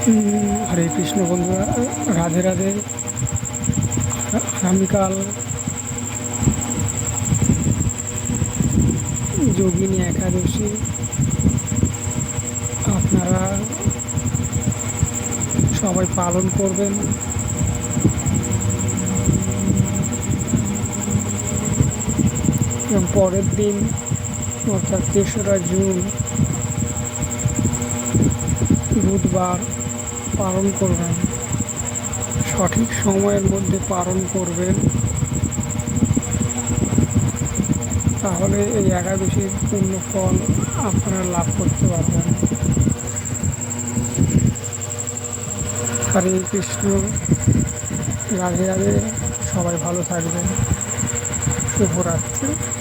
হরে কৃষ্ণ বন্ধুরা, রাধে রাধে। আগামীকাল যোগিনী একাদশী। আপনারা সবাই পালন করবেন। এবং পরের দিন অর্থাৎ ৩রা জুন বুধবার পালন করবেন। সঠিক সময়ের মধ্যে পালন করবেন, তাহলে এই একাদশীর পূর্ণ ফল আপনারা লাভ করতে পারবেন। হরে কৃষ্ণ, রাধে রাধে। সবাই ভালো থাকবেন। শুভরাত্রি।